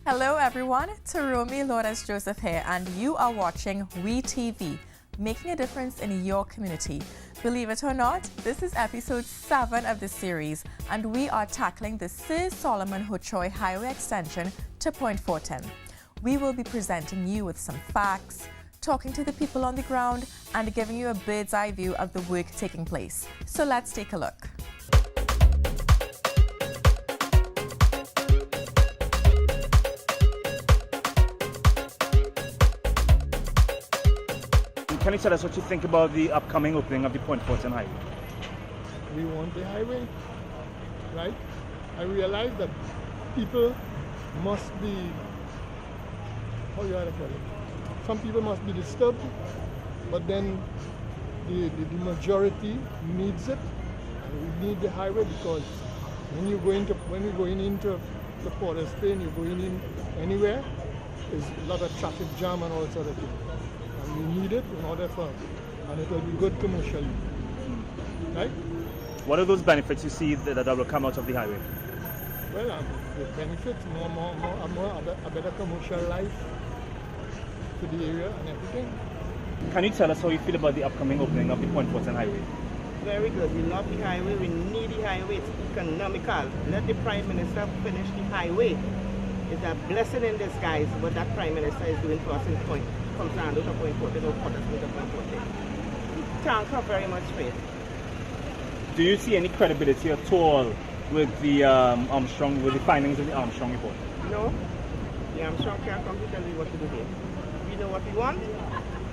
Hello everyone, Taromi Lourdes Joseph here, and you are watching We TV, making a difference in your community. Believe it or not, this is episode 7 of the series, and we are tackling the Sir Solomon Hochoy Highway extension to Point Fortin. We will be presenting you with some facts, talking to the people on the ground, and giving you a bird's eye view of the work taking place. So let's take a look. Can you tell us what you think about the upcoming opening of the Point Fortin Highway? We want the highway, right? I realize that people must be, how you ought to call it? Some people must be disturbed, but then the majority needs it. And we need the highway because when you're going into the Port of Spain, you're going in anywhere, there's a lot of traffic jam and all sort of things. We need it in order for, and it will be good commercially, right? What are those benefits you see that will come out of the highway? Well, the benefits, a better commercial life to the area and everything. Can you tell us how you feel about the upcoming opening of the Point Fortin Highway? Very good. We love the highway. We need the highway. It's economical. Let the Prime Minister finish the highway. It's a blessing in disguise what that Prime Minister is doing for us in Point. From Sando to Point Fortin or Pottersville to Point Fortin. Thank her very much for it. Do you see any credibility at all with the with the findings of the Armstrong report? No. The Armstrong can't come to tell you what to do here. We know what we want,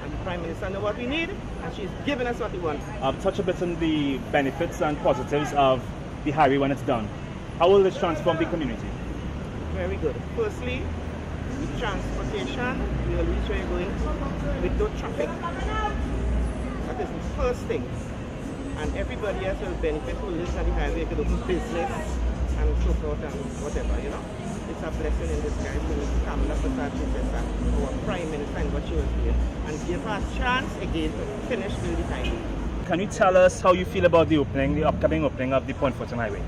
and the Prime Minister knows what we need, and she's giving us what we want. Touch a bit on the benefits and positives of the highway when it's done. How will this transform the community? Very good. Firstly, with transportation, you will reach where you're going with no traffic. That is the first thing. And everybody else will benefit who lives on the highway, could open business and so forth and whatever, you know. It's a blessing in disguise to Kamala Prasad, our Prime Minister, and what she was doing, and give her a chance again to finish building the highway. Can you tell us how you feel about the upcoming opening of the Point Fortin Highway?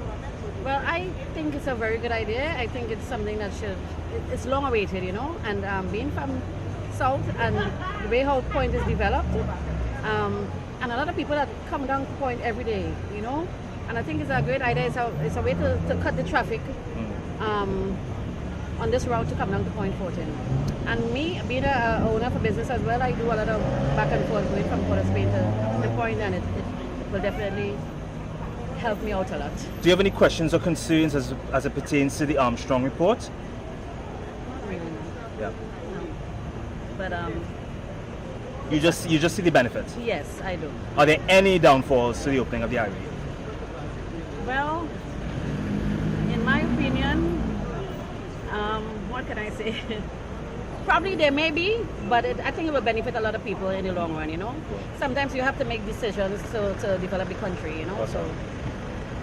Well, I think it's a very good idea. I think it's something that it's long awaited, you know, and being from South and the way how Point is developed, and a lot of people that come down to Point every day, you know, and I think it's a great idea. It's a way to cut the traffic on this route to come down to Point Fortin. And me, being an owner of a business as well, I do a lot of back and forth going from Port of Spain to the Point, and it will definitely help me out a lot. Do you have any questions or concerns as it pertains to the Armstrong report? Not really, no. Yeah. No. But You just see the benefits? yes, I do. Are there any downfalls to the opening of the highway? Well, in my opinion, what can I say? Probably there may be, but I think it will benefit a lot of people in the long run, you know. Sometimes you have to make decisions to develop the country, you know. Okay. So,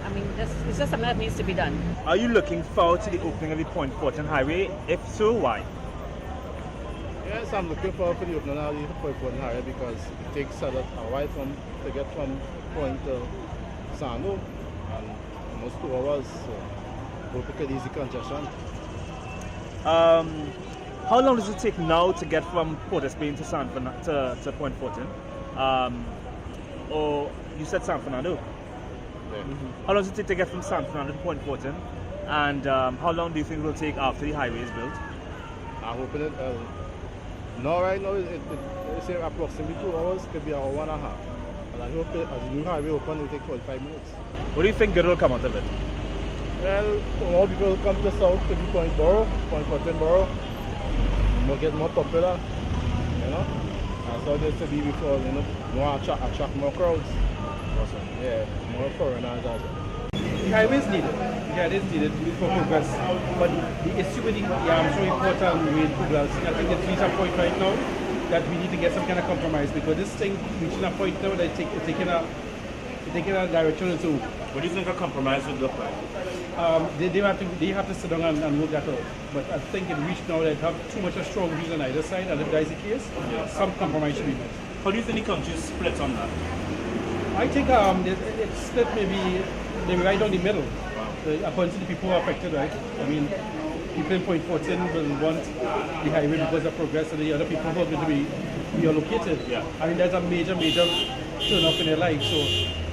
I mean, it's just something that needs to be done. Are you looking forward to the opening of the Point Fortin Highway? If so, why? Yes, I'm looking forward to the opening of the Point Fortin highway because it takes a while to get from Point to Sando, and almost 2 hours. So, hope it could easy congestion. How long does it take now to get from Port of Spain to to Point Fortin? Or you said San Fernando? Yeah. How long does it take to get from San Fernando to Point Fortin? And how long do you think it will take after the highway is built? I'm hoping it. No, right now it's approximately 2 hours, could be an hour and a half. And I hope that as the new highway open, it will take 45 minutes. What do you think good will come out of it? Well, more people come to the south to the Point Fortin Borough. More get more popular, you know. And so this to be before, you know, more attract more crowds. Awesome. Yeah, more foreigners as well. The highway is needed. The highway is needed for progress. But the issue with the Armstrong report and with Douglas, I think it's reached a point right now that we need to get some kind of compromise because this thing reaching a point now that it's taking a direction into What do you think a compromise would look like? They have to sit down and work that out. But I think it reached now that have too much of strong views on either side, and if that is the case, some compromise should be made. How do you think the country is split on that? I think it's split maybe right down the middle. According to the people who are affected, right? I mean, people in Point Fortin will want the highway because of progress, and the other people who are going to be reallocated. Yeah. I mean, there's a major turn up in their lives. So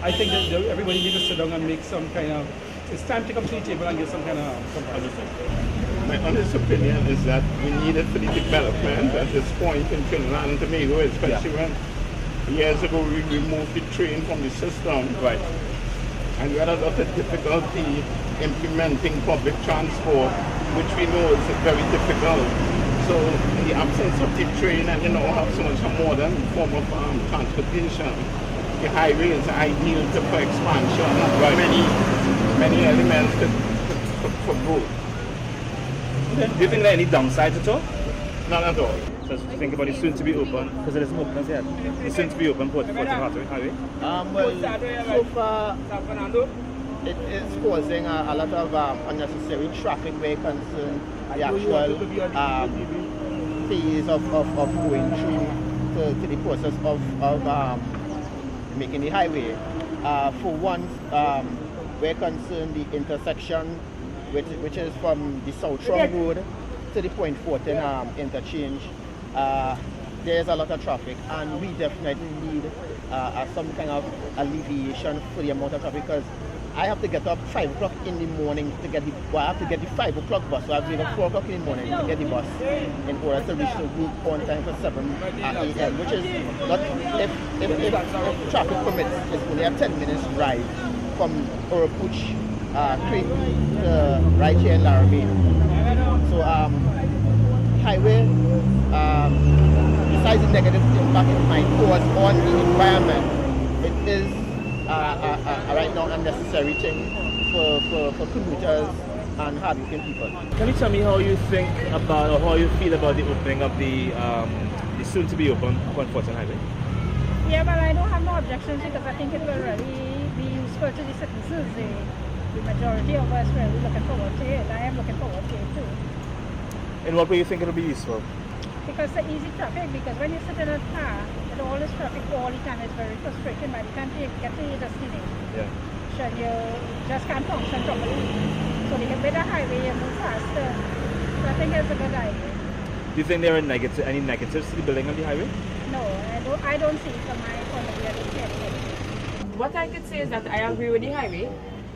I think that everybody needs to sit down and make some kind of. It's time to come to the table and get some kind of compromise. My honest opinion is that we need it for the development at this point in Trinidad and Tobago, especially when years ago we removed the train from the system. Right. And we had a lot of difficulty implementing public transport, which we know is very difficult. So in the absence of the train and have so much more modern form of transportation, the highway is ideal for expansion. Right. Many elements for growth. Okay. Do you think there are any downsides at all? None at all. So think about it soon to be open, because it isn't open as yet. It's soon to be open Port Highway. So far, it is causing a lot of unnecessary traffic where it concerns the actual phase of going through to the process of making the highway. For one, where concerned the intersection, which is from the South Trong Road to the Point Fortin interchange, there's a lot of traffic, and we definitely need some kind of alleviation for the amount of traffic, because I have to get up 5 o'clock in the morning to get I have to get the 5 o'clock bus, so I have to get up 4 o'clock in the morning to get the bus in order to reach the group on time for 7 a.m., which is not, if traffic permits, it's only a 10 minutes drive from Oropuch Creek to right here in Laramie. So highway, besides the negative impact it might cause on the environment, it is right now a necessary thing for commuters and hardworking people. Can you tell me how you think about, or how you feel about the opening of the soon to be open Point Fortin Highway? Yeah, but I don't have no objections, because I think it will really be useful to the citizens. The majority of us really looking forward to it. I am looking forward to it too. In what way you think it will be useful? Because the easy traffic, because when you sit in a car with all this traffic all the time, it's very frustrating. By the time you get to your destination, you just can't function properly. So with the highway, you move faster. So I think it's a good idea. Do you think there are any negatives to the building of the highway? No, I don't see it from my point of view. I don't see anything. What I could say is that I agree with the highway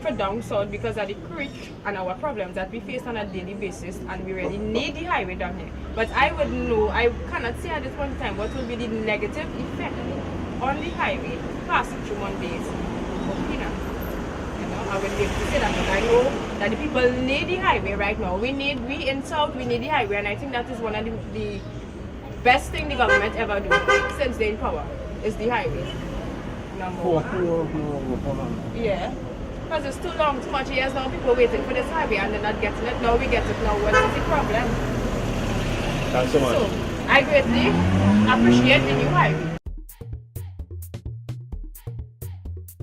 for down south because of the creek and our problems that we face on a daily basis, and we really need the highway down here. But I cannot say at this point in time what will be the negative effect on the highway passing through Mondays. I would be able to say that, but I know that the people need the highway right now. We in South, we need the highway, and I think that is one of the best thing the government ever do since they're in power, is the highway. Number one. Yeah. Because it's too long, too much years now, people waiting for this highway and they're not getting it. Now we get it now. What is the problem? Thanks so much. So, I greatly appreciate the new highway.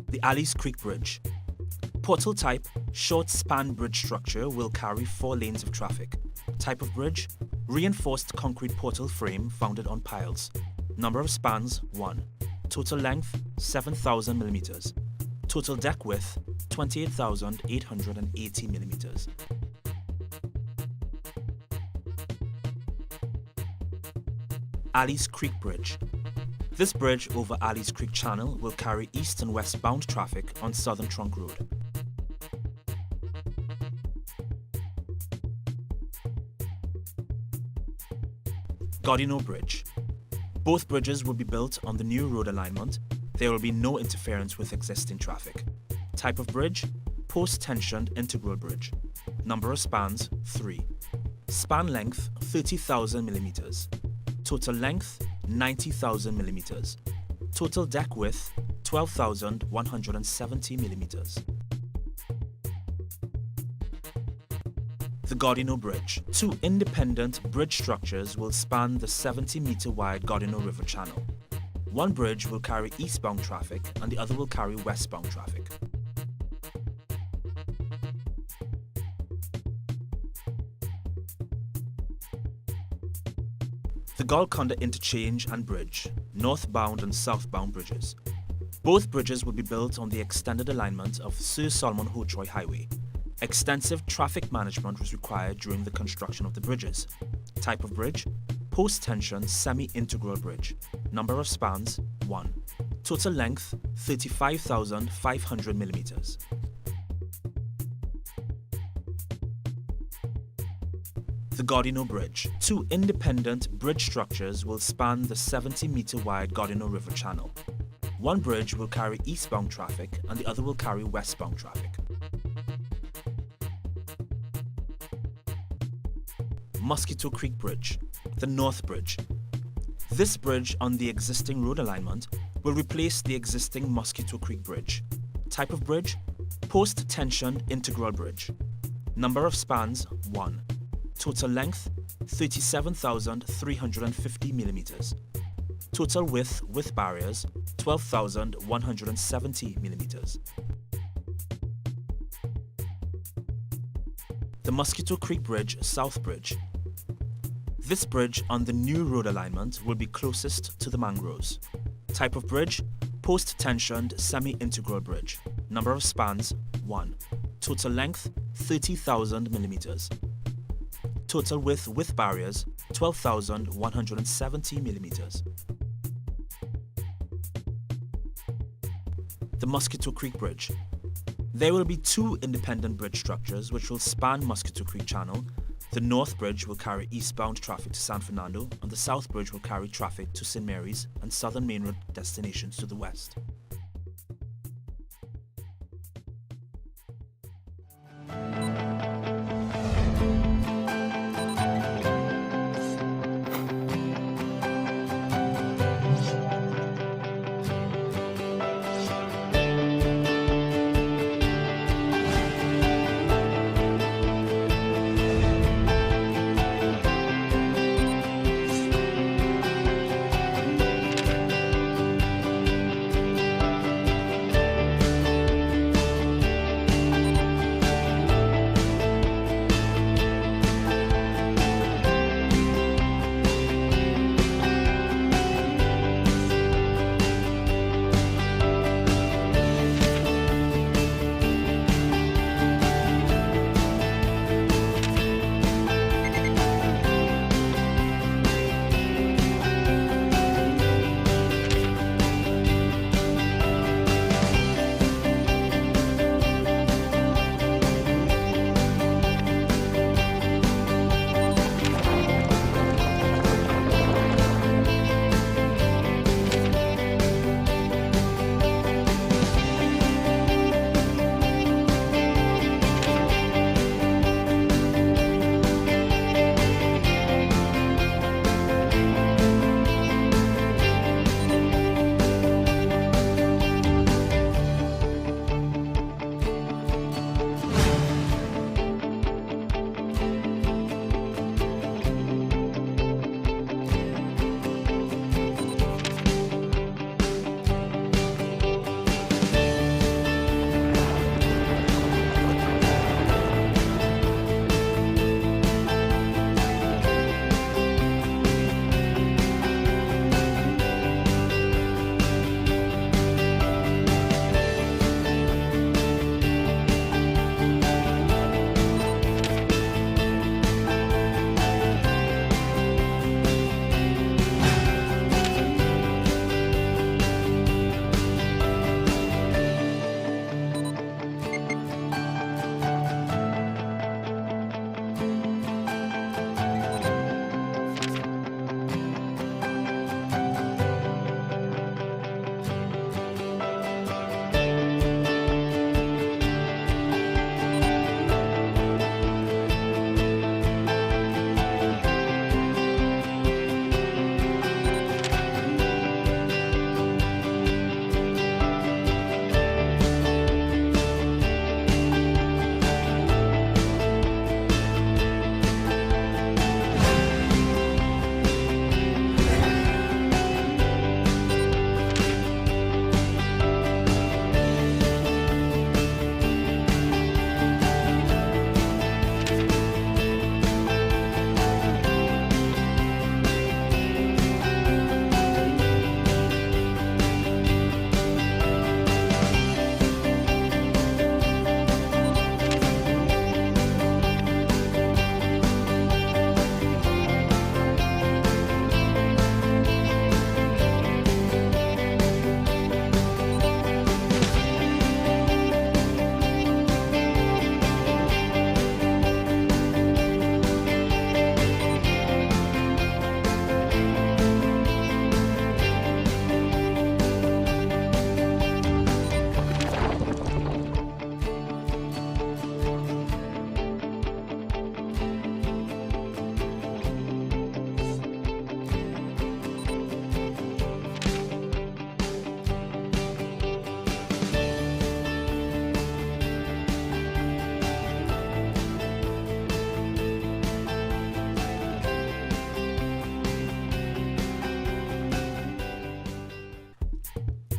The Alice Creek Bridge. Portal type, short span bridge structure will carry 4 lanes of traffic. Type of bridge, reinforced concrete portal frame founded on piles. Number of spans, 1. Total length, 7,000 millimeters. Total deck width, 28,880 millimeters. Alice Creek Bridge. This bridge over Alice Creek Channel will carry east and westbound traffic on Southern Trunk Road. Godineau Bridge. Both bridges will be built on the new road alignment. There will be no interference with existing traffic. Type of bridge, post-tensioned integral bridge. Number of spans, 3. Span length, 30,000 millimeters. Total length, 90,000 millimeters. Total deck width, 12,170 millimeters. The Godineau Bridge. 2 independent bridge structures will span the 70-meter wide Godineau River Channel. One bridge will carry eastbound traffic and the other will carry westbound traffic. The Golconda Interchange and Bridge, northbound and southbound bridges. Both bridges will be built on the extended alignment of Sir Solomon Hochoy Highway. Extensive traffic management was required during the construction of the bridges. Type of bridge, post-tension semi-integral bridge. Number of spans, 1. Total length, 35,500 millimeters. The Gardino Bridge. 2 independent bridge structures will span the 70-meter wide Gardino River channel. One bridge will carry eastbound traffic and the other will carry westbound traffic. Mosquito Creek Bridge, the North Bridge. This bridge on the existing road alignment will replace the existing Mosquito Creek Bridge. Type of bridge, post-tensioned integral bridge. Number of spans, 1. Total length, 37,350 millimeters. Total width with barriers, 12,170 millimeters. The Mosquito Creek Bridge South Bridge. This bridge on the new road alignment will be closest to the mangroves. Type of bridge, post-tensioned semi-integral bridge. Number of spans, 1. Total length, 30,000 millimeters. Total width with barriers, 12,170 millimeters. The Mosquito Creek Bridge. There will be 2 independent bridge structures which will span Mosquito Creek Channel. The North Bridge will carry eastbound traffic to San Fernando, and the South Bridge will carry traffic to St. Mary's and Southern Main Road destinations to the west.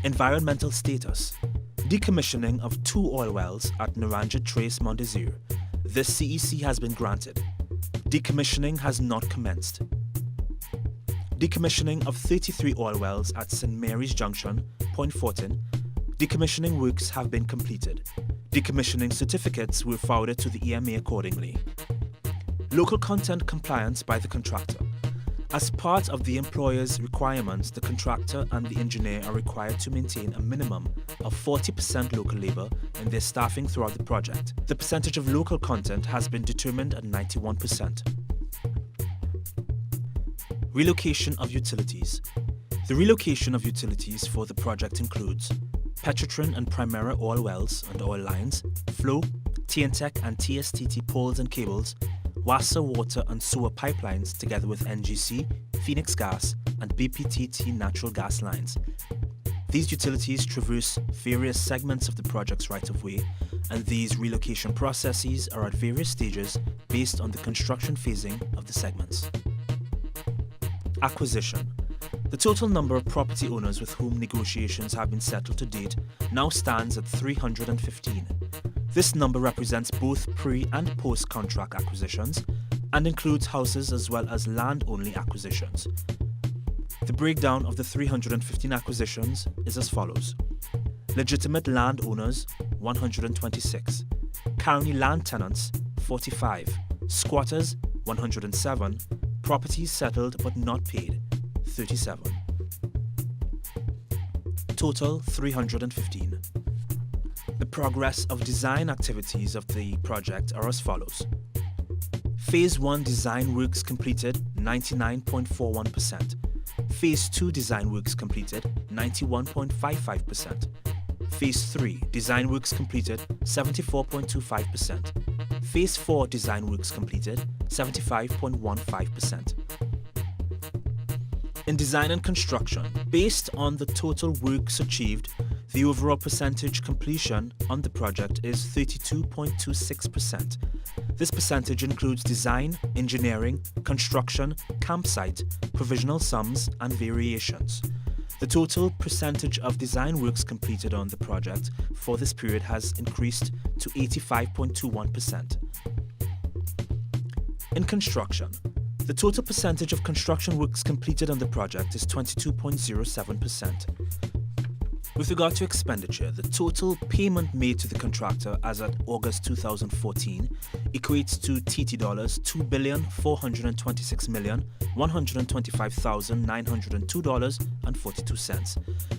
Environmental status. Decommissioning of 2 oil wells at Naranja Trace Mont Desir. This CEC has been granted. Decommissioning has not commenced. Decommissioning of 33 oil wells at St. Mary's Junction, Point Fortin. Decommissioning works have been completed. Decommissioning certificates were forwarded to the EMA accordingly. Local content compliance by the contractor. As part of the employer's requirements, the contractor and the engineer are required to maintain a minimum of 40% local labour in their staffing throughout the project. The percentage of local content has been determined at 91%. Relocation of utilities. The relocation of utilities for the project includes Petrotrin and Primera oil wells and oil lines, Flow, TNTEC and TSTT poles and cables, WASA water and sewer pipelines together with NGC, Phoenix Gas and BPTT natural gas lines. These utilities traverse various segments of the project's right-of-way, and these relocation processes are at various stages based on the construction phasing of the segments. Acquisition. The total number of property owners with whom negotiations have been settled to date now stands at 315. This number represents both pre- and post-contract acquisitions and includes houses as well as land-only acquisitions. The breakdown of the 315 acquisitions is as follows. Legitimate landowners, 126. Currently land tenants, 45. Squatters, 107. Properties settled but not paid, 37. Total 315. The progress of design activities of the project are as follows. Phase 1 design works completed 99.41%. Phase 2 design works completed 91.55%. Phase 3 design works completed 74.25%. Phase 4 design works completed 75.15%. In design and construction, based on the total works achieved, the overall percentage completion on the project is 32.26%. This percentage includes design, engineering, construction, campsite, provisional sums, and variations. The total percentage of design works completed on the project for this period has increased to 85.21%. In construction, the total percentage of construction works completed on the project is 22.07%. With regard to expenditure, the total payment made to the contractor as at August 2014 equates to TT dollars $2,426,125,902.42.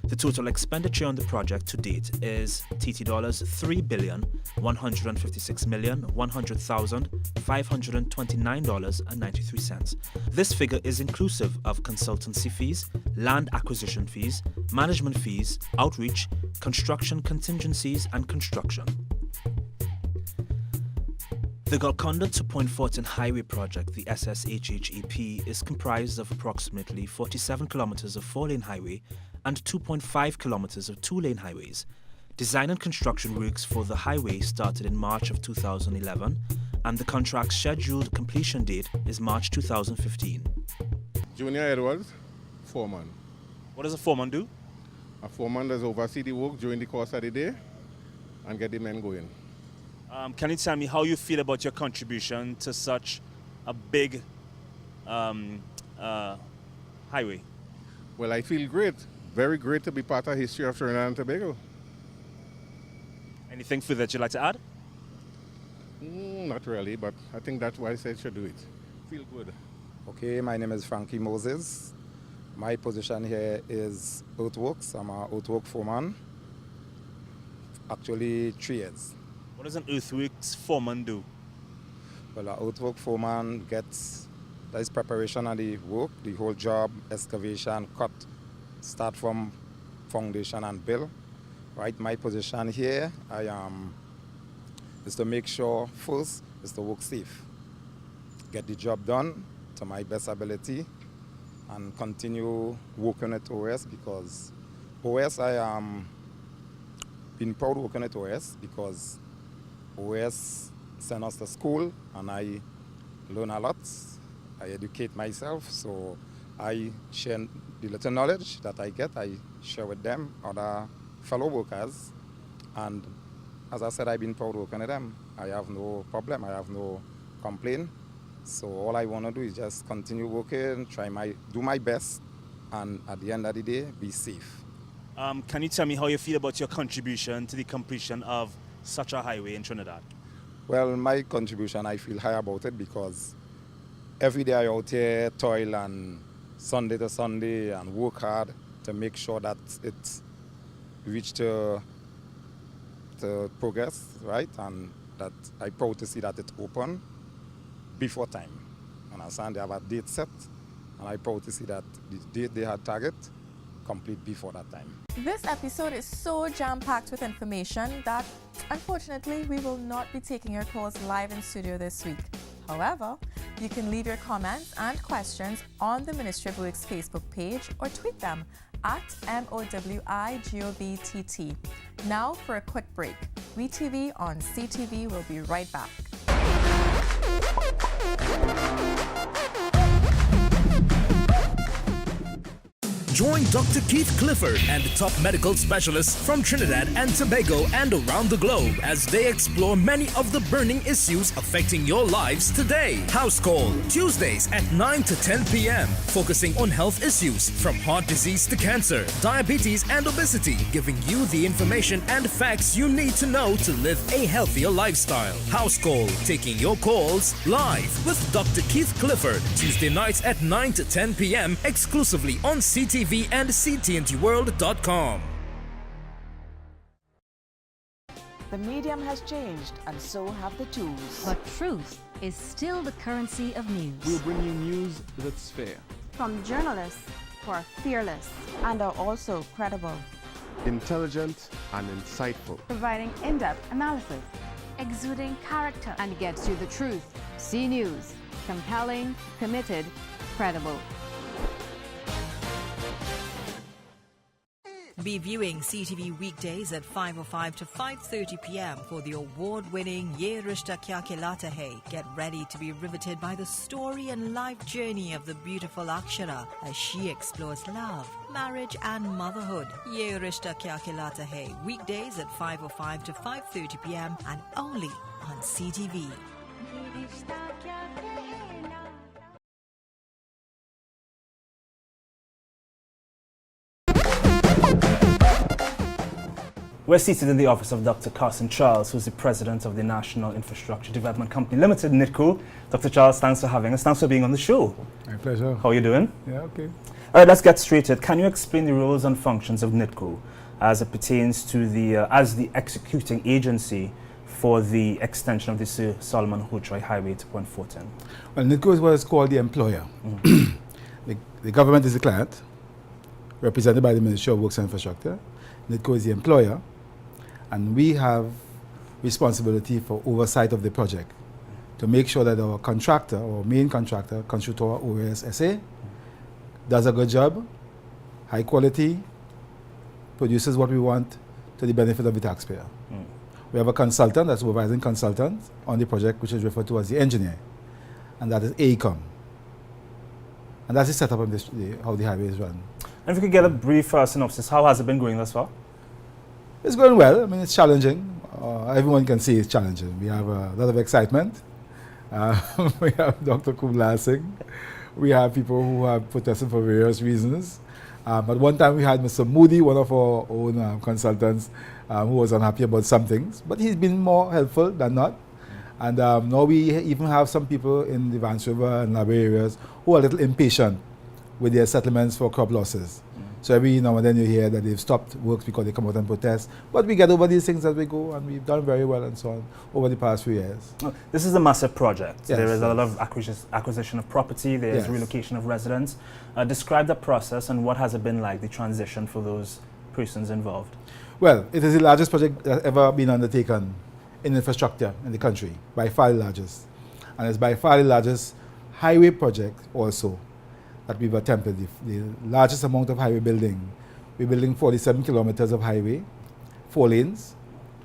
The total expenditure on the project to date is TT dollars $3,156,100,529.93. This figure is inclusive of consultancy fees, land acquisition fees, management fees, outreach, construction contingencies, and construction. The Golconda to Point Fortin Highway Project, the SSHHEP, is comprised of approximately 47 kilometers of 4-lane highway and 2.5 kilometers of 2-lane highways. Design and construction works for the highway started in March of 2011, and the contract's scheduled completion date is March 2015. Junior Edwards, foreman. What does a foreman do? A foreman does oversee the work during the course of the day and get the men going. Can you tell me how you feel about your contribution to such a big highway? Well, I feel great. Very great to be part of the history of Trinidad and Tobago. Anything further that you'd like to add? Not really, but I think that's why I said should do it. Feel good. Okay, my name is Frankie Moses. My position here is earthworks. I'm an earthwork foreman. Actually, 3 years. What does an earthworks foreman do? Well, an earthwork foreman gets that is preparation of the work, the whole job, excavation, cut, start from foundation and build. Right, my position here, is to make sure first is to work safe, get the job done to my best ability, and continue working at OS because OS, I am been proud working at OS because OS sent us to school and I learn a lot. I educate myself, so I share the little knowledge that I get, I share with them, other fellow workers. And as I said, I've been proud working with them. I have no problem, I have no complaint. So all I want to do is just continue working, do my best, and at the end of the day, be safe. Can you tell me how you feel about your contribution to the completion of such a highway in Trinidad? Well, my contribution, I feel high about it because every day I out here toil and Sunday to Sunday and work hard to make sure that it reached to progress, right? And that I'm proud to see that it opened before time. Understand? They have a date set, and I'm proud to see that the date they had target complete before that time. This episode is so jam-packed with information that unfortunately we will not be taking your calls live in studio this week. However, you can leave your comments and questions on the Ministry of Works Facebook page or tweet them at MOWIGOVTT. Now for a quick break. WeTV on CTV will be right back. Join Dr. Keith Clifford and the top medical specialists from Trinidad and Tobago and around the globe as they explore many of the burning issues affecting your lives today. House Call, Tuesdays at 9 to 10 p.m., focusing on health issues from heart disease to cancer, diabetes and obesity, giving you the information and facts you need to know to live a healthier lifestyle. House Call, taking your calls live with Dr. Keith Clifford, Tuesday nights at 9 to 10 p.m., exclusively on CTV and ctntworld.com. The medium has changed and so have the tools. But truth is still the currency of news. We'll bring you news that's fair. From journalists who are fearless and are also credible, intelligent and insightful, providing in-depth analysis, exuding character, and gets you the truth. C News. Compelling, committed, credible. Be viewing CTV weekdays at 5:05 to 5:30 p.m. for the award-winning Ye Rishta Kya Kehlata Hai. Get ready to be riveted by the story and life journey of the beautiful Akshara as she explores love, marriage and motherhood. Ye Rishta Kya Kehlata Hai. Weekdays at 5:05 to 5:30 p.m. and only on CTV. We're seated in the office of Dr. Carson Charles, who's the president of the National Infrastructure Development Company Limited, NIDCO. Dr. Charles, thanks for having us. Thanks for being on the show. My pleasure. How are you doing? Yeah, okay. All right, let's get straight to it. Can you explain the roles and functions of NIDCO as it pertains to as the executing agency for the extension of the Sir Solomon Hootry Highway to Point Fortin? Well, NIDCO is what is called the employer. The government is the client, represented by the Ministry of Works and Infrastructure. NIDCO is the employer, and we have responsibility for oversight of the project to make sure that our contractor, our main contractor, Constructora OAS SA, does a good job, high quality, produces what we want to the benefit of the taxpayer. We have a consultant, a supervising consultant on the project, which is referred to as the engineer, and that is AECOM. And that's the setup of how the highway is run. And if we could get a brief synopsis, how has it been going thus far? It's going well. I mean, it's challenging. Everyone can see it's challenging. We have a lot of excitement. We have Dr. Kumla Singh. We have people who have protested for various reasons. But one time we had Mr. Moody, one of our own consultants, who was unhappy about some things. But he's been more helpful than not. And now we even have some people in the Vance River and Labray areas who are a little impatient with their settlements for crop losses. So every now and then you hear that they've stopped works because they come out and protest. But we get over these things as we go, and we've done very well and so on over the past few years. This is a massive project. Yes, there is a lot of acquisition of property, there is relocation of residents. Describe the process and what has it been like, the transition for those persons involved? Well, it is the largest project that ever been undertaken in infrastructure in the country, by far the largest. And it's by far the largest highway project also that we've attempted. The largest amount of highway building. We're building 47 kilometers of highway, 4 lanes,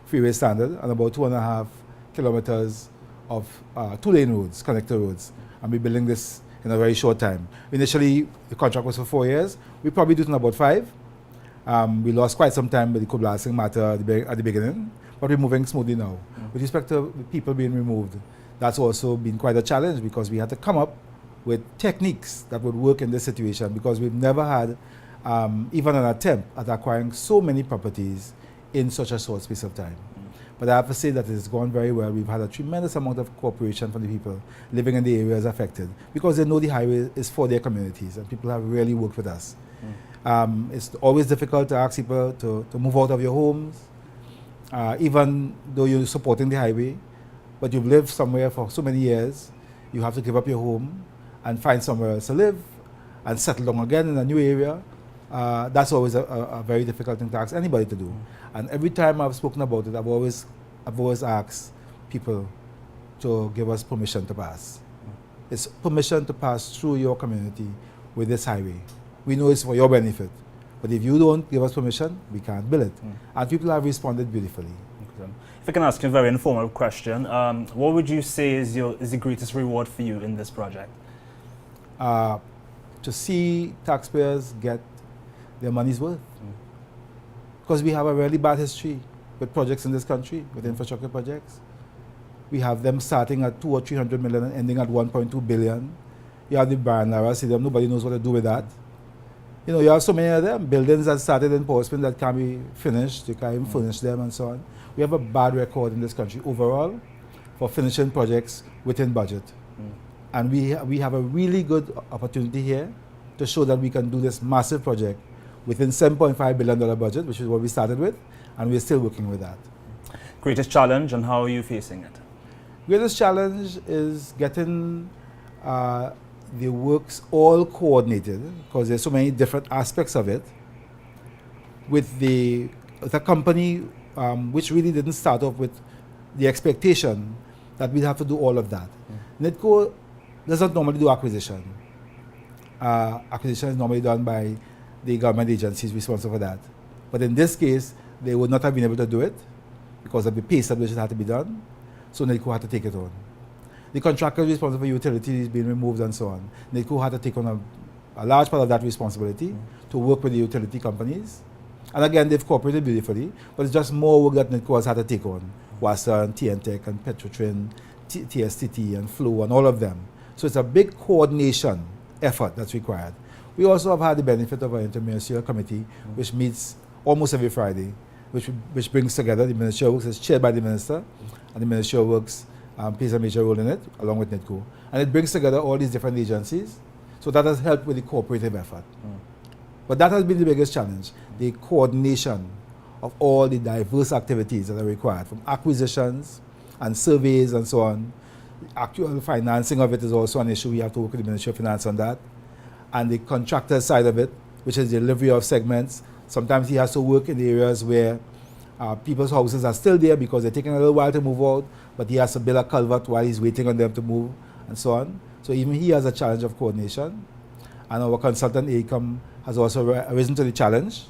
freeway standard, and about 2.5 kilometers of 2-lane roads, connector roads. And we're building this in a very short time. Initially, the contract was for 4 years. We probably do it in about 5. We lost quite some time with the coal blasting matter at the beginning, but we're moving smoothly now. With respect to people being removed, that's also been quite a challenge because we had to come up with techniques that would work in this situation because we've never had even an attempt at acquiring so many properties in such a short space of time. But I have to say that it has gone very well. We've had a tremendous amount of cooperation from the people living in the areas affected because they know the highway is for their communities and people have really worked with us. It's always difficult to ask people to move out of your homes, even though you're supporting the highway, but you've lived somewhere for so many years, you have to give up your home and find somewhere else to live and settle down again in a new area. That's always a very difficult thing to ask anybody to do. And every time I've spoken about it, I've always asked people to give us permission to pass. It's permission to pass through your community with this highway. We know it's for your benefit, but if you don't give us permission, we can't build it. And people have responded beautifully. If I can ask you a very informal question, what would you say is the greatest reward for you in this project? To see taxpayers get their money's worth. Because we have a really bad history with projects in this country, with infrastructure projects. We have them starting at 200 or 300 million and ending at 1.2 billion. You have the Brian Lara Stadium, nobody knows what to do with that. You know, you have so many of them, buildings that started in Portsmouth that can't be finished, you can't even furnish them and so on. We have a bad record in this country overall for finishing projects within budget. And we have a really good opportunity here to show that we can do this massive project within $7.5 billion budget, which is what we started with, and we're still working with that. Greatest challenge and how are you facing it? Greatest challenge is getting the works all coordinated, because there's so many different aspects of it, with the company which really didn't start off with the expectation that we'd have to do all of that. NIDCO doesn't normally do acquisition. Acquisition is normally done by the government agencies responsible for that. But in this case, they would not have been able to do it because of the pace at which it had to be done, so NIDCO had to take it on. The contractor responsible for utilities being removed and so on. NIDCO had to take on a large part of that responsibility to work with the utility companies. And again, they've cooperated beautifully, but it's just more work that NIDCO has had to take on. WASA and TNTEC and Petrotrin, TSTT and Flow and all of them. So it's a big coordination effort that's required. We also have had the benefit of an interministerial committee which meets almost every Friday, which brings together the Ministry of Works. It's chaired by the Minister, and the Ministry of Works plays a major role in it, along with NIDCO. And it brings together all these different agencies, so that has helped with the cooperative effort. But that has been the biggest challenge, the coordination of all the diverse activities that are required, from acquisitions and surveys and so on. The actual financing of it is also an issue. We have to work with the Ministry of Finance on that. And the contractor side of it, which is delivery of segments. Sometimes he has to work in the areas where people's houses are still there because they're taking a little while to move out, but he has to build a culvert while he's waiting on them to move and so on. So even he has a challenge of coordination. And our consultant AECOM has also risen to the challenge.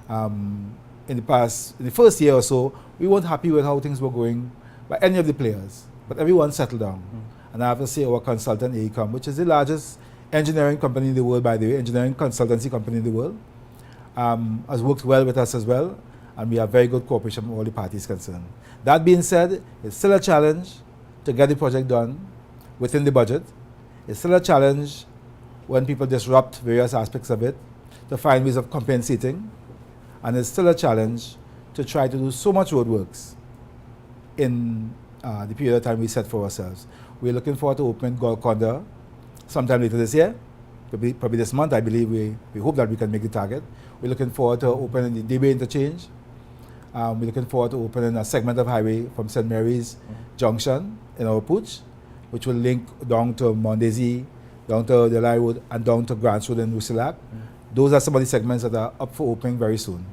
In the first year or so, we weren't happy with how things were going by any of the players, but everyone settled down. And I have to say our consultant AECOM, which is the largest engineering company in the world, by the way, engineering consultancy company in the world, has worked well with us as well, and we have very good cooperation from all the parties concerned. That being said, it's still a challenge to get the project done within the budget. It's still a challenge when people disrupt various aspects of it to find ways of compensating, and it's still a challenge to try to do so much roadworks in the period of time we set for ourselves. We're looking forward to opening Golconda sometime later this year, probably this month. I believe we hope that we can make the target. We're looking forward to opening the Debay interchange. We're looking forward to opening a segment of highway from St. Mary's Junction in our Pooch, which will link down to Mondesi, down to the Lai Road, and down to Grants Road in Rusilac. Those are some of the segments that are up for opening very soon.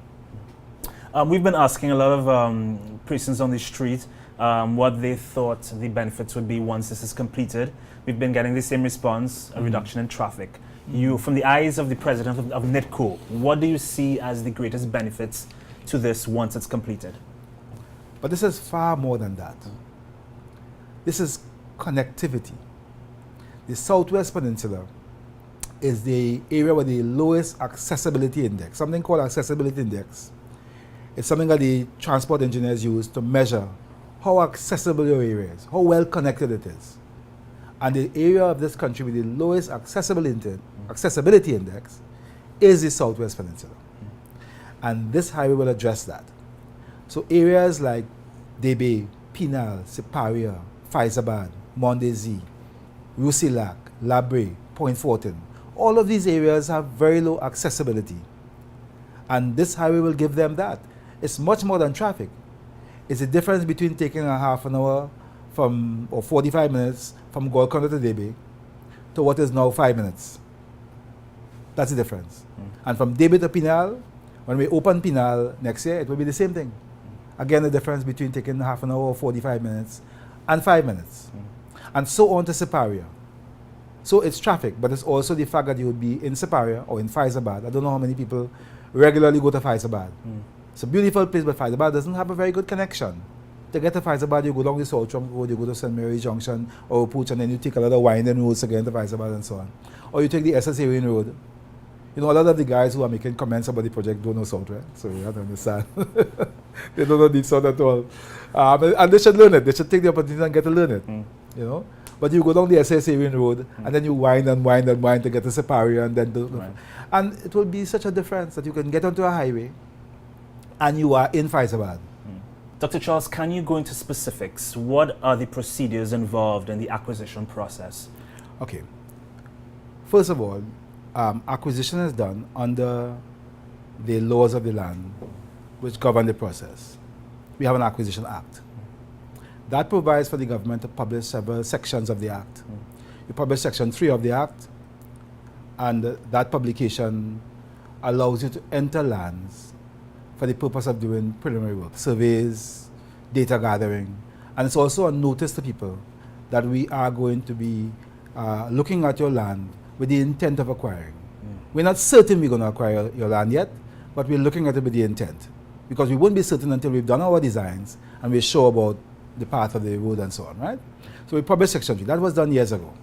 We've been asking a lot of persons on the street what they thought the benefits would be once this is completed. We've been getting the same response, a reduction in traffic. You, from the eyes of the president of NIDCO, what do you see as the greatest benefits to this once it's completed? But this is far more than that. This is connectivity. The Southwest Peninsula is the area with the lowest accessibility index, something called accessibility index. It's something that the transport engineers use to measure how accessible your area is, how well connected it is. And the area of this country with the lowest accessibility index is the Southwest Peninsula. And this highway will address that. So areas like Debe, Penal, Siparia, Faizabad, Mondesi, Rusilac, Labre, Point Fortin, all of these areas have very low accessibility. And this highway will give them that. It's much more than traffic. It's the difference between taking a half an hour or 45 minutes from Golconda to Debe to what is now 5 minutes. That's the difference. And from Debe to Penal, when we open Penal next year, it will be the same thing. Again, the difference between taking half an hour or 45 minutes and 5 minutes. And so on to Siparia. So it's traffic, but it's also the fact that you would be in Siparia or in Faizabad. I don't know how many people regularly go to Faizabad. It's a beautiful place, but Faizabad doesn't have a very good connection. To get to Faizabad, you go down the South Trunk Road, you go to St. Mary Junction or Pooch, and then you take a lot of winding roads to get into Faizabad and so on. Or you take the SS Ewing Road. You know, a lot of the guys who are making comments about the project don't know South, right? So you have to understand. They don't know the South at all. And they should learn it. They should take the opportunity and get to learn it. You know? But you go down the SS Ewing Road, and then you wind and wind and wind to get to Siparia, and then and it will be such a difference that you can get onto a highway and you are in Faizabad. Dr. Charles, can you go into specifics? What are the procedures involved in the acquisition process? Okay. First of all, acquisition is done under the laws of the land which govern the process. We have an Acquisition Act. That provides for the government to publish several sections of the Act. You publish Section 3 of the Act, and that publication allows you to enter lands for the purpose of doing preliminary work, surveys, data gathering, and it's also a notice to people that we are going to be looking at your land with the intent of acquiring. We're not certain we're going to acquire your land yet, but we're looking at it with the intent, because we won't be certain until we've done our designs and we're sure about the path of the road and so on, right? So we published Section 3. That was done years ago.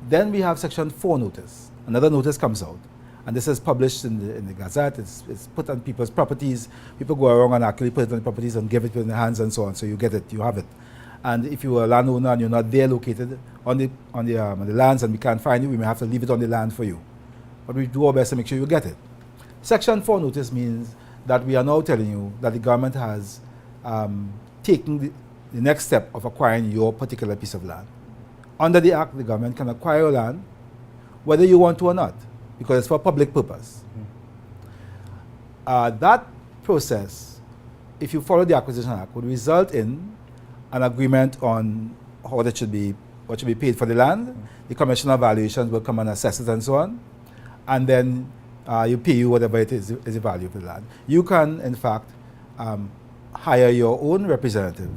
Then we have Section 4 notice. Another notice comes out, and this is published in the Gazette. It's put on people's properties. People go around and actually put it on the properties and give it in the hands and so on. So you get it, you have it. And if you are a landowner and you're not there located on the lands and we can't find you, we may have to leave it on the land for you. But we do our best to make sure you get it. Section 4 notice means that we are now telling you that the government has taken the next step of acquiring your particular piece of land. Under the Act, the government can acquire your land whether you want to or not, because it's for public purpose. That process, if you follow the Acquisition Act, would result in an agreement on how that should be, what should be paid for the land. The Commissioner of Valuations will come and assess it and so on, and then you pay you whatever it is the value of the land. You can, in fact, hire your own representative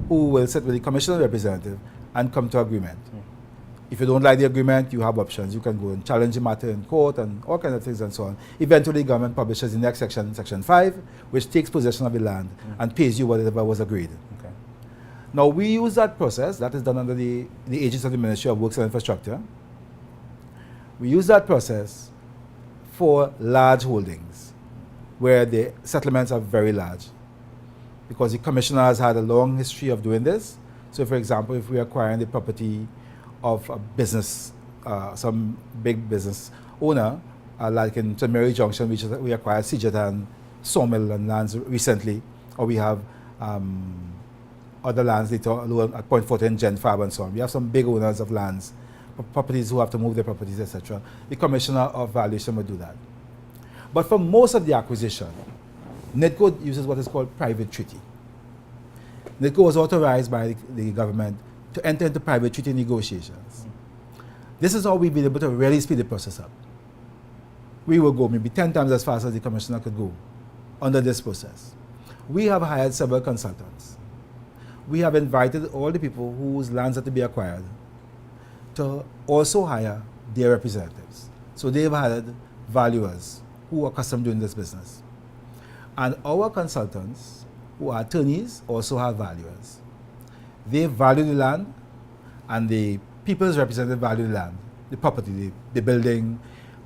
who will sit with the Commissioner representative and come to agreement. If you don't like the agreement, you have options. You can go and challenge the matter in court and all kinds of things and so on. Eventually, the government publishes the next section, Section 5, which takes possession of the land and pays you whatever was agreed. Okay. Now, we use that process. That is done under the aegis of the Ministry of Works and Infrastructure. We use that process for large holdings where the settlements are very large, because the Commissioner has had a long history of doing this. So, for example, if we are acquiring the property of a business, some big business owner, like in St. Mary Junction, which we acquired Sijetan sawmill and lands recently, or we have other lands later at Point Fortin, Genfab and so on. We have some big owners of lands, properties who have to move their properties, etc. The Commissioner of Valuation will do that. But for most of the acquisition, NIDCO uses what is called private treaty. NIDCO was authorized by the government to enter into private treaty negotiations. This is how we've been able to really speed the process up. We will go maybe 10 times as fast as the Commissioner could go under this process. We have hired several consultants. We have invited all the people whose lands are to be acquired to also hire their representatives. So they've hired valuers who are accustomed to doing this business. And our consultants, who are attorneys, also have valuers. They value the land, and the people's representative value the land. the property, the building,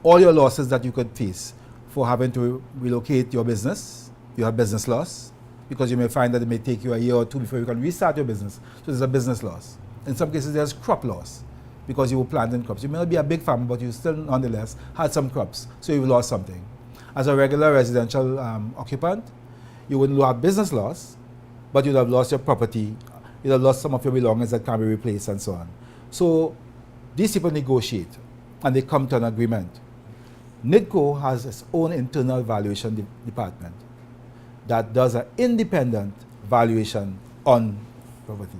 all your losses that you could face for having to relocate your business. You have business loss because you may find that it may take you a year or two before you can restart your business. So there's a business loss. In some cases, there's crop loss because you were planting crops. You may not be a big farmer, but you still nonetheless had some crops, so you've lost something. As a regular residential occupant, you wouldn't have business loss, but you'd have lost your property, you'd have lost some of your belongings that can be replaced and so on. So these people negotiate and they come to an agreement. NIDCO has its own internal valuation department that does an independent valuation on property.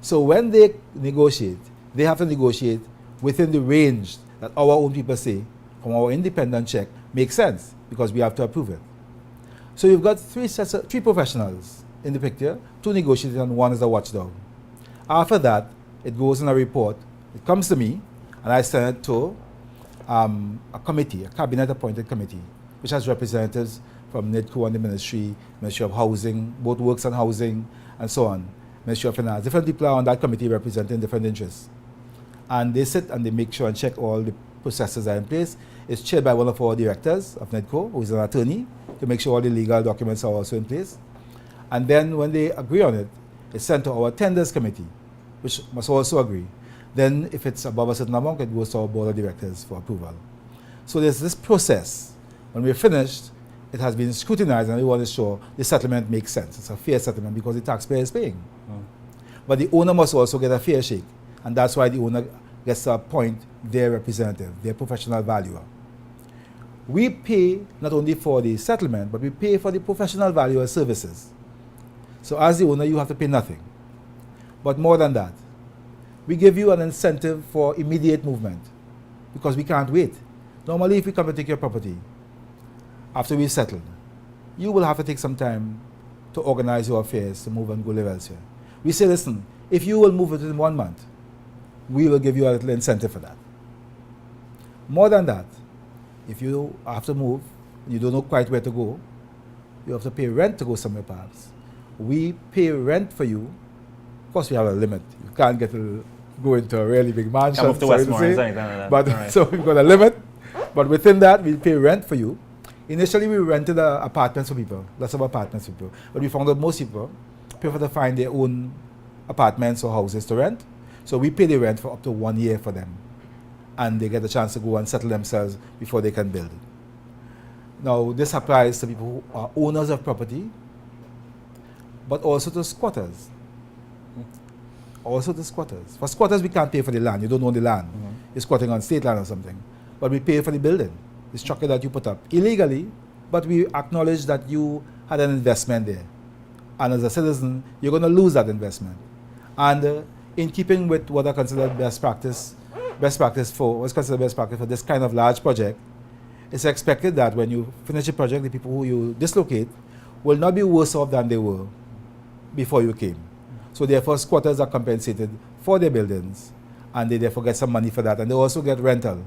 So when they negotiate, they have to negotiate within the range that our own people say from our independent check makes sense because we have to approve it. So you've got three professionals in the picture, 2 negotiators and 1 is a watchdog. After that, it goes in a report, it comes to me, and I send it to a committee, a cabinet-appointed committee, which has representatives from NIDCO and the Ministry of Housing, both Works and Housing, and so on, Ministry of Finance. Different people are on that committee representing different interests. And they sit and they make sure and check all the processes are in place. It's chaired by one of our directors of NIDCO, who is an attorney, to make sure all the legal documents are also in place. And then when they agree on it, it's sent to our tenders committee, which must also agree. Then if it's above a certain amount, it goes to our board of directors for approval. So there's this process. When we're finished, it has been scrutinized and we want to show the settlement makes sense. It's a fair settlement because the taxpayer is paying. But the owner must also get a fair shake. And that's why the owner gets to appoint their representative, their professional valuer. We pay not only for the settlement, but we pay for the professional valuer services. So as the owner, you have to pay nothing. But more than that, we give you an incentive for immediate movement because we can't wait. Normally, if we come to take your property after we've settled, you will have to take some time to organize your affairs to move and go live elsewhere. We say, listen, if you will move within 1 month, we will give you a little incentive for that. More than that, if you have to move, you don't know quite where to go, you have to pay rent to go somewhere perhaps. We pay rent for you. Of course, we have a limit. You can't go into a really big mansion. Come off to Westmoreland, anything like that. But right. So we've got a limit. But within that, we pay rent for you. Initially, we rented apartments for people, lots of apartments for people. But we found that most people prefer to find their own apartments or houses to rent. So we pay the rent for up to 1 year for them. And they get a chance to go and settle themselves before they can build it. Now, this applies to people who are owners of property, but also to squatters. Also to squatters. For squatters, we can't pay for the land. You don't own the land. You're squatting on state land or something. But we pay for the building, the structure that you put up illegally, but we acknowledge that you had an investment there. And as a citizen, you're going to lose that investment. And in keeping with what I consider best practice for this kind of large project, it's expected that when you finish the project, the people who you dislocate will not be worse off than they were before you came. So therefore, squatters are compensated for their buildings, and they therefore get some money for that, and they also get rental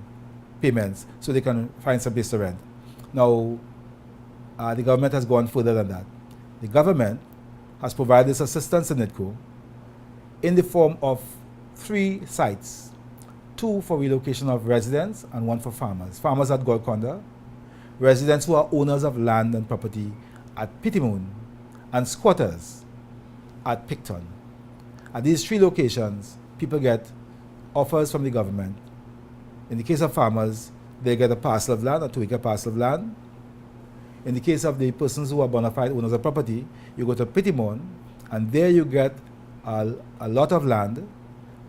payments, so they can find some place to rent. Now, the government has gone further than that. The government has provided this assistance in NIDCO in the form of 3 sites, 2 for relocation of residents and 1 for farmers. Farmers at Golconda, residents who are owners of land and property at Pitimoon, and squatters at Picton. At these 3 locations, people get offers from the government. In the case of farmers, they get a parcel of land, a 2-acre parcel of land. In the case of the persons who are bona fide owners of property, you go to Pitimoon, and there you get a lot of land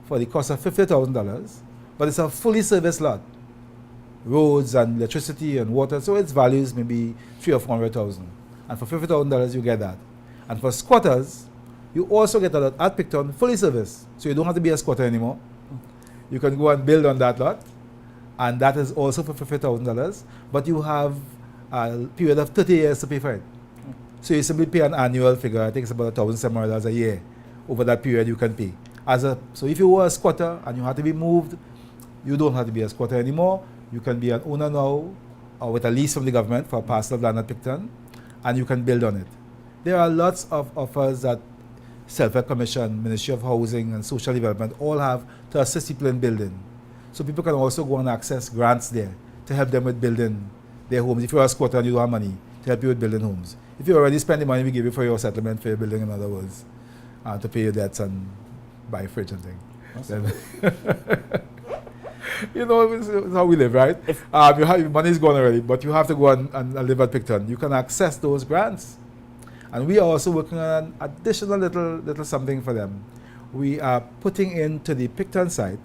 for the cost of $50,000, but it's a fully serviced lot. Roads and electricity and water, so its values may be $300,000 or $400,000. And for $50,000, you get that. And for squatters, you also get a lot at Picton, fully serviced. So you don't have to be a squatter anymore. You can go and build on that lot. And that is also for $50,000. But you have a period of 30 years to pay for it. So you simply pay an annual figure. I think it's about $1,700 a year. Over that period, you can pay. So if you were a squatter and you had to be moved, you don't have to be a squatter anymore. You can be an owner now, or with a lease from the government for a parcel of land at Picton, and you can build on it. There are lots of offers that Self-Help Commission, Ministry of Housing and Social Development all have to assist people in building. So people can also go and access grants there to help them with building their homes. If you're a squatter and you don't have money, to help you with building homes. If you already spend the money we give you for your settlement, for your building, in other words, to pay your debts and buy a fridge and things. You know, it's how we live, right? Your money is gone already, but you have to go and live at Picton. You can access those grants. And we are also working on an additional little something for them. We are putting into the Picton site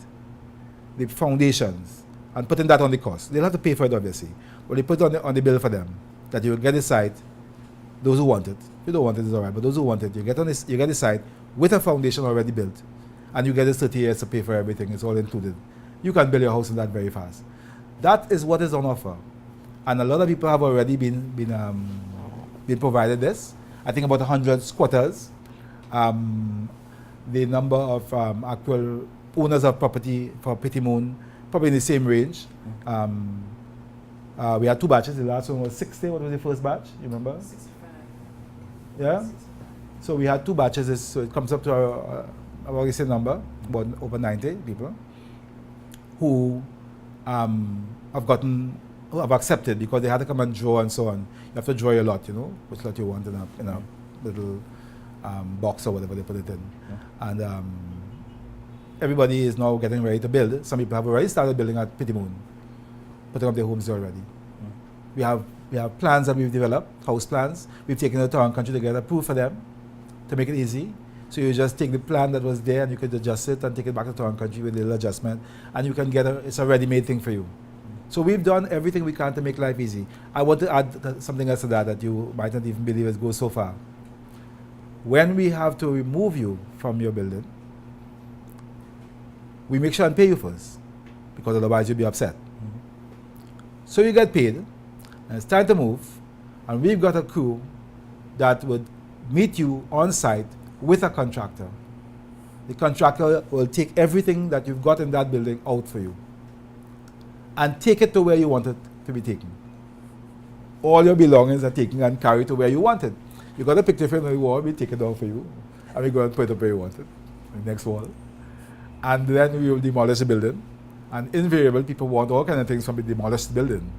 the foundations and putting that on the cost. They'll have to pay for it, obviously. But they put it on the bill for them, that you will get the site, those who want it. If you don't want it, it's all right. But those who want it, you get the site with a foundation already built. And you get the 30 years to pay for everything. It's all included. You can build your house in that very fast. That is what is on offer. And a lot of people have already been provided this. I think about 100 squatters. The number of actual owners of property for Petitmoon, probably in the same range. We had 2 batches. The last one was 60. What was the first batch? You remember? 65. Yeah? So we had 2 batches. So it comes up to about the same number, about over 90 people who have accepted, because they had to come and draw and so on. You have to draw your lot, which lot you want in a little box or whatever they put it in. Yeah. And everybody is now getting ready to build. Some people have already started building at Petitmoon, putting up their homes already. Yeah. We have plans that we've developed, house plans. We've taken the Town Country to get approved for them to make it easy. So you just take the plan that was there and you could adjust it and take it back to Town Country with a little adjustment, and you can get it's a ready-made thing for you. So we've done everything we can to make life easy. I want to add something else to that you might not even believe it goes so far. When we have to remove you from your building, we make sure and pay you first, because otherwise you'll be upset. So you get paid, and it's time to move, and we've got a crew that would meet you on site with a contractor. The contractor will take everything that you've got in that building out for you and take it to where you want it to be taken. All your belongings are taken and carried to where you want it. You got a picture frame on the wall, we take it down for you, and we go and put it up where you want it, the next wall. And then we will demolish the building. And invariably, people want all kinds of things from the demolished building.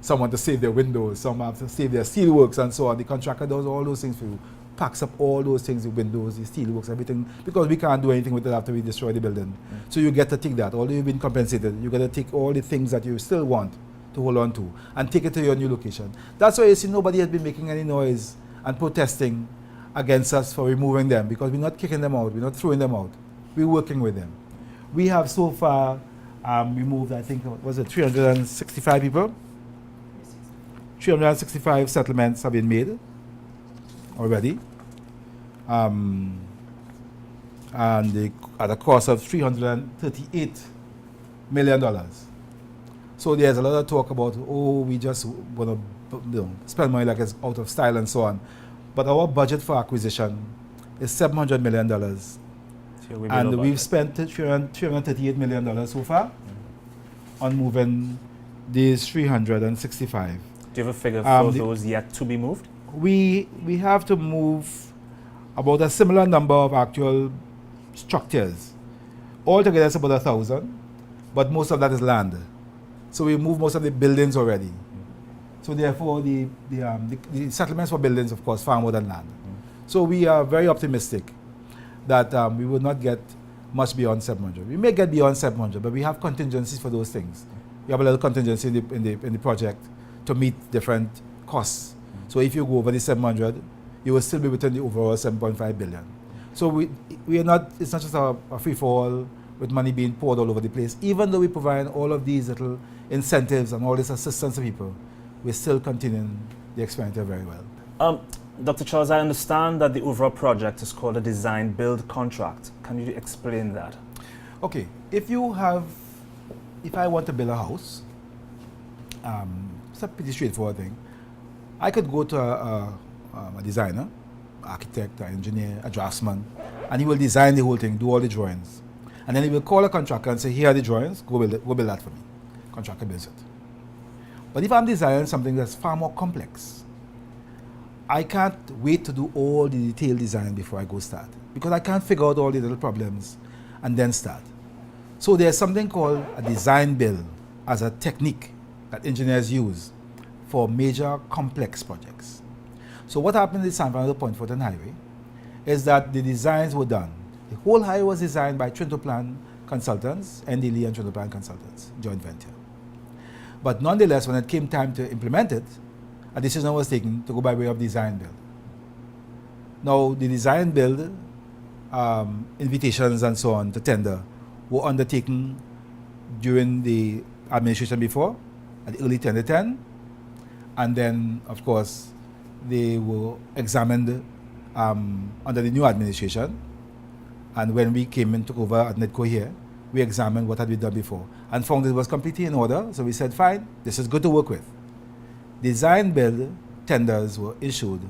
Some want to save their windows, some have to save their steelworks and so on. The contractor does all those things for you, packs up all those things, the windows, the steelworks, everything, because we can't do anything with it after we destroy the building. So you get to take that. Although you've been compensated, you got to take all the things that you still want to hold on to and take it to your new location. That's why you see nobody has been making any noise and protesting against us for removing them, because we're not kicking them out, we're not throwing them out. We're working with them. We have so far removed, I think, was it 365 people? 365 settlements have been made already, and at a cost of $338 million. So there's a lot of talk about, we just want to spend money like it's out of style and so on. But our budget for acquisition is $700 million. And we've spent $338 million so far on moving these 365. Do you have a figure for those yet to be moved? We have to move about a similar number of actual structures. Altogether it's about 1,000, but most of that is land. So we move most of the buildings already. So therefore the settlements for buildings, of course, far more than land. So we are very optimistic that we will not get much beyond 700. We may get beyond 700, but we have contingencies for those things. We have a little contingency in the project to meet different costs. So if you go over the 700, you will still be within the overall 7.5 billion. So we are not, it's not just a free-for-all with money being poured all over the place. Even though we provide all of these little incentives and all this assistance to people, we're still continuing the expenditure very well. Dr. Charles, I understand that the overall project is called a design-build contract. Can you explain that? Okay, if I want to build a house, it's a pretty straightforward thing. I could go to a designer, architect, an engineer, a draftsman, and he will design the whole thing, do all the drawings. And then he will call a contractor and say, here are the drawings, go build that for me. Contractor builds it. But if I'm designing something that's far more complex, I can't wait to do all the detailed design before I go start, because I can't figure out all the little problems and then start. So there's something called a design build as a technique that engineers use for major complex projects. So what happened in the San Fernando Point Fortin Highway is that the designs were done. The whole highway was designed by Trintoplan consultants, ND Lee and Trintoplan consultants, joint venture. But nonetheless, when it came time to implement it, a decision was taken to go by way of design build. Now, the design build invitations and so on to tender were undertaken during the administration before, at the early 2010, and then, of course, they were examined under the new administration. And when we came and took over at NIDCO here, we examined what had been done before and found it was completely in order. So we said, fine, this is good to work with. Design build tenders were issued,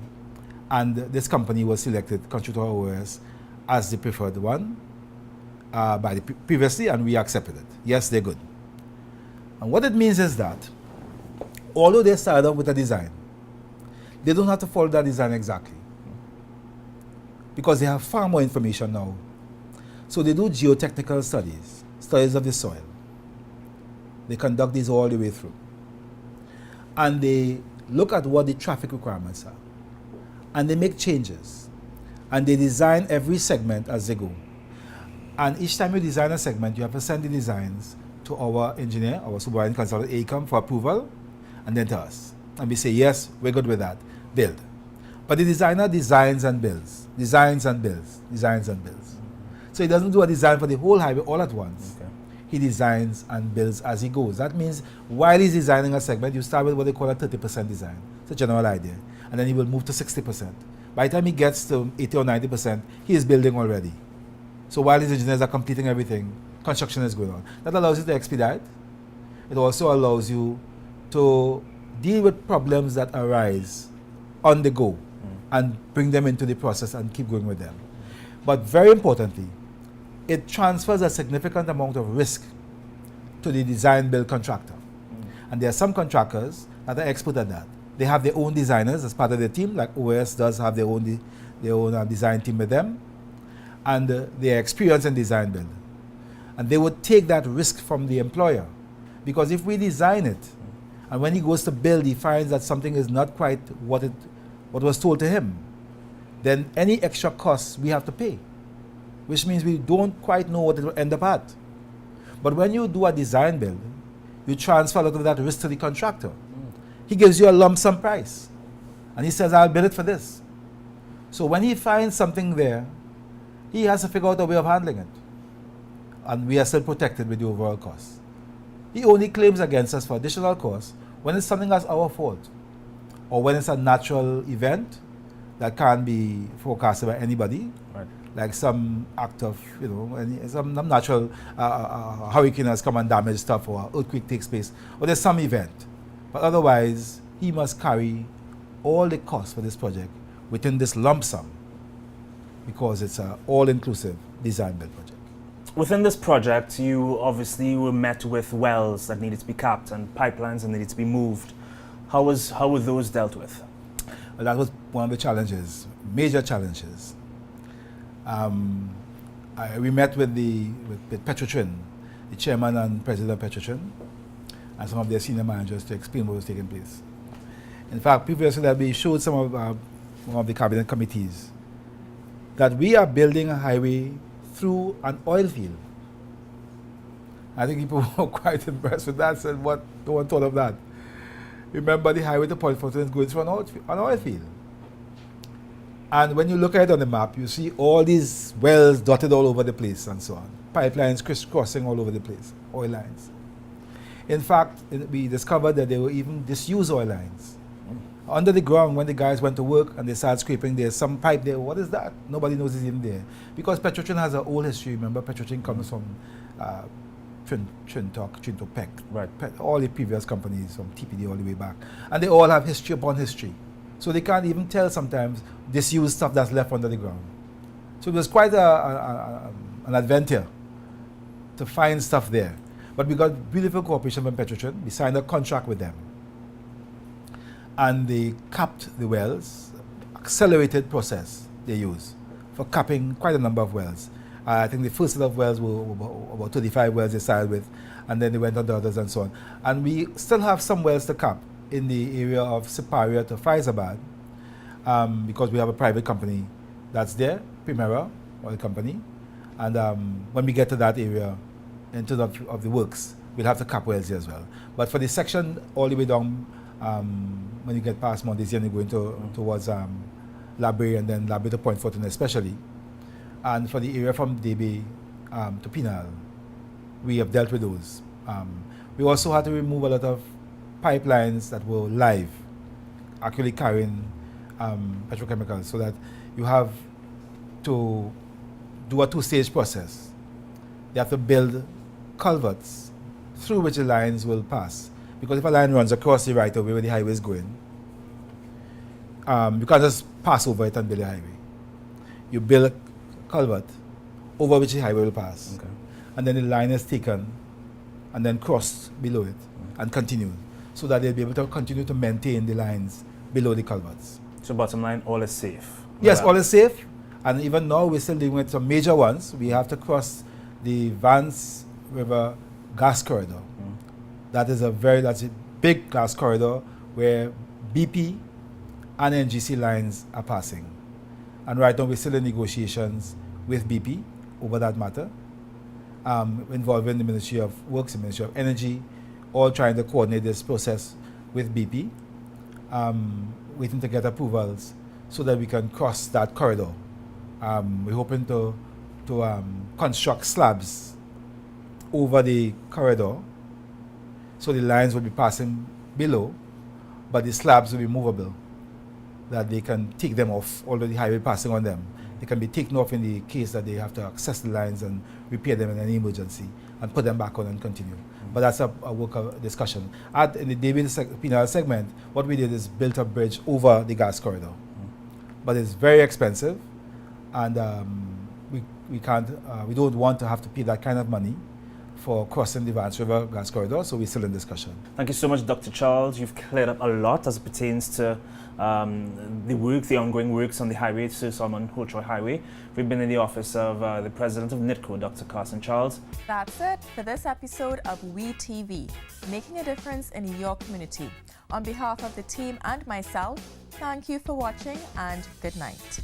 and this company was selected, Constructor OS, as the preferred one by the previously, and we accepted it. Yes, they're good. And what it means is that, although they started out with a design, they don't have to follow that design exactly, because they have far more information now. So they do geotechnical studies, studies of the soil. They conduct these all the way through. And they look at what the traffic requirements are. And they make changes. And they design every segment as they go. And each time you design a segment, you have to send the designs to our engineer, our supervising consultant, AECOM, for approval, and then to us. And we say, yes, we're good with that. Build. But the designer designs and builds. Designs and builds. Designs and builds. So he doesn't do a design for the whole highway all at once. Okay. He designs and builds as he goes. That means while he's designing a segment, you start with what they call a 30% design. It's a general idea. And then he will move to 60%. By the time he gets to 80 or 90%, he is building already. So while his engineers are completing everything, construction is going on. That allows you to expedite. It also allows you to deal with problems that arise on the go and bring them into the process and keep going with them. But very importantly, it transfers a significant amount of risk to the design build contractor. And there are some contractors that are expert at that. They have their own designers as part of their team, like OS does have their own design team with them, and they are experienced in design build. And they would take that risk from the employer, because if we design it, and when he goes to build, he finds that something is not quite what was told to him, then any extra costs we have to pay, which means we don't quite know what it will end up at. But when you do a design build, you transfer a lot of that risk to the contractor. He gives you a lump sum price, and he says, I'll build it for this. So when he finds something there, he has to figure out a way of handling it. And we are still protected with the overall cost. He only claims against us for additional costs when it's something that's our fault, or when it's a natural event that can't be forecasted by anybody, right, like some act of, some natural hurricane has come and damaged stuff, or earthquake takes place, or there's some event. But otherwise, he must carry all the costs for this project within this lump sum, because it's an all-inclusive design build project. Within this project, you obviously were met with wells that needed to be capped and pipelines that needed to be moved. How were those dealt with? Well, that was one of the challenges, major challenges. We met with Petrotrin, the chairman and president of Petrotrin, and some of their senior managers to explain what was taking place. In fact, previously that we showed some of one of the cabinet committees that we are building a highway through an oil field. I think people were quite impressed with that, said, what, no one thought of that. Remember, the highway to Point Fortin is going through an oil field. And when you look at it on the map, you see all these wells dotted all over the place and so on. Pipelines crisscrossing all over the place, oil lines. In fact, we discovered that there were even disused oil lines. Under the ground, when the guys went to work and they started scraping, there's some pipe there. What is that? Nobody knows it's even there. Because Petrotrin has an old history. Remember, Petrotrin comes from Trintopec, right. All the previous companies from TPD all the way back. And they all have history upon history. So they can't even tell sometimes disused stuff that's left under the ground. So it was quite an adventure to find stuff there. But we got beautiful cooperation from Petrotrin. We signed a contract with them. And they capped the wells, accelerated process they use for capping quite a number of wells. I think the first set of wells were about 35 wells they started with, and then they went on to others and so on. And we still have some wells to cap in the area of Siparia to Faizabad, because we have a private company that's there, Primera Oil Company. And when we get to that area, in terms of the works, we'll have to cap wells here as well. But for the section all the way down, when you get past Mount Desi and you're going towards Labre and then Labre to Point Fortune especially, and for the area from Debe to Pinal, we have dealt with those. We also had to remove a lot of pipelines that were live, actually carrying petrochemicals, so that you have to do a two-stage process. You have to build culverts through which the lines will pass. Because if a line runs across the right of way where the highway is going, you can't just pass over it and build a highway. You build a culvert over which the highway will pass. Okay. And then the line is taken and then crossed below it and continued, so that they'll be able to continue to maintain the lines below the culverts. So bottom line, all is safe? Yes, all is safe. And even now we're still dealing with some major ones. We have to cross the Vance River gas corridor. That's a big gas corridor where BP and NGC lines are passing. And right now we're still in negotiations with BP over that matter, involving the Ministry of Works and Ministry of Energy, all trying to coordinate this process with BP, waiting to get approvals so that we can cross that corridor. We're hoping to construct slabs over the corridor, so the lines will be passing below, but the slabs will be movable, that they can take them off, although the highway passing on them. They can be taken off in the case that they have to access the lines and repair them in any emergency and put them back on and continue. But that's a work of discussion. In the David Pinal segment, what we did is built a bridge over the gas corridor. But it's very expensive, and we don't want to have to pay that kind of money for crossing the Vance River gas corridor, so we're still in discussion. Thank you so much, Dr. Charles. You've cleared up a lot as it pertains to the ongoing works on the highway, Sir Solomon Hochoy Highway. We've been in the office of the president of NITCO, Dr. Carson Charles. That's it for this episode of We TV, making a difference in your community. On behalf of the team and myself, thank you for watching and good night.